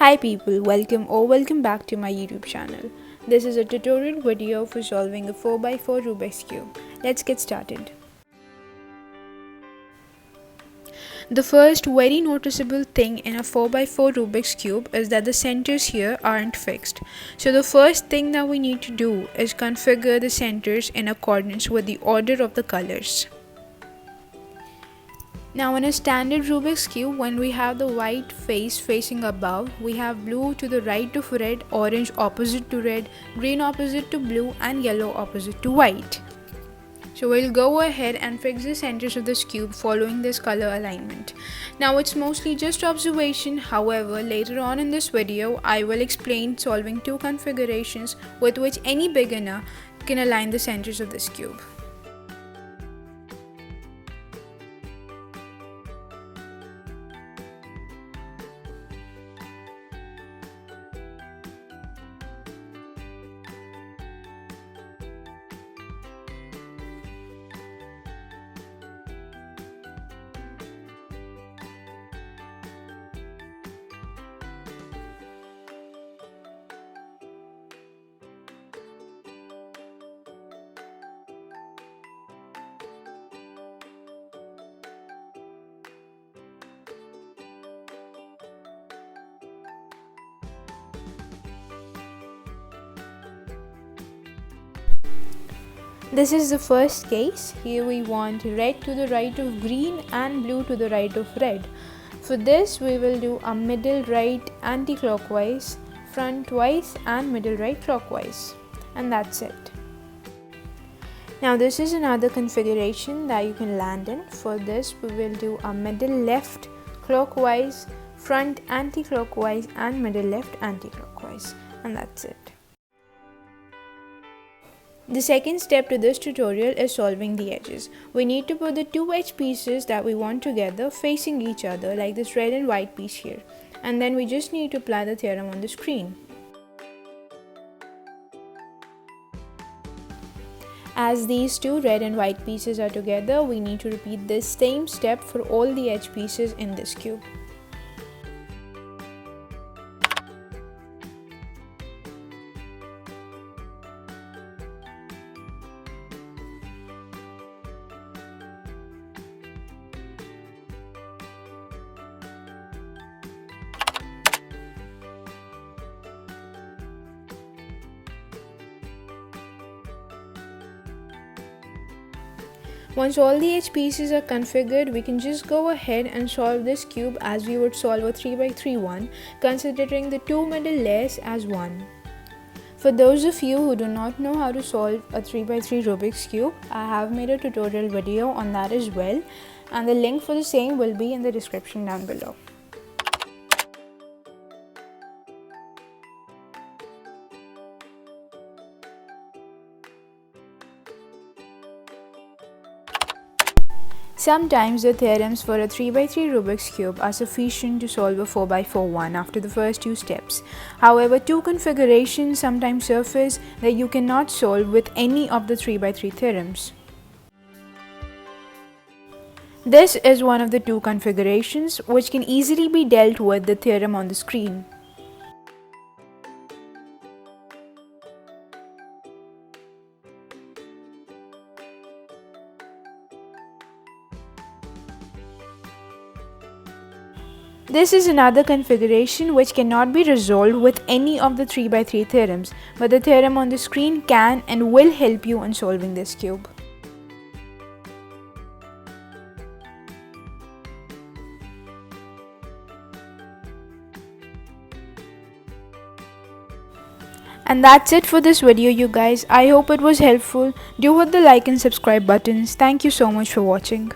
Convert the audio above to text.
Hi people, welcome back to my YouTube channel. This is a tutorial video for solving a 4x4 Rubik's Cube. Let's get started. The first very noticeable thing in a 4x4 Rubik's Cube is that the centers here aren't fixed. So the first thing that we need to do is configure the centers in accordance with the order of the colors. Now in a standard Rubik's Cube, when we have the white face facing above, we have blue to the right of red, orange opposite to red, green opposite to blue and yellow opposite to white. So we'll go ahead and fix the centers of this cube following this color alignment. Now it's mostly just observation, however later on in this video I will explain solving two configurations with which any beginner can align the centers of this cube. This is the first case. Here we want red to the right of green and blue to the right of red. For this we will do a middle right anti-clockwise, front twice and middle right clockwise, and that's it. Now this is another configuration that you can land in. For this we will do a middle left clockwise, front anti-clockwise and middle left anti-clockwise, and that's it. The second step to this tutorial is solving the edges. We need to put the two edge pieces that we want together facing each other like this red and white piece here, and then we just need to apply the theorem on the screen. As these two red and white pieces are together, we need to repeat this same step for all the edge pieces in this cube. Once all the edge pieces are configured, we can just go ahead and solve this cube as we would solve a 3x3 one, considering the two middle layers as one. For those of you who do not know how to solve a 3x3 Rubik's Cube, I have made a tutorial video on that as well, and the link for the same will be in the description down below. Sometimes the theorems for a 3x3 Rubik's Cube are sufficient to solve a 4x4 one after the first two steps. However, two configurations sometimes surface that you cannot solve with any of the 3x3 theorems. This is one of the two configurations which can easily be dealt with the theorem on the screen. This is another configuration which cannot be resolved with any of the 3x3 theorems, but the theorem on the screen can and will help you in solving this cube. And that's it for this video, you guys. I hope it was helpful. Do hit the like and subscribe buttons. Thank you so much for watching.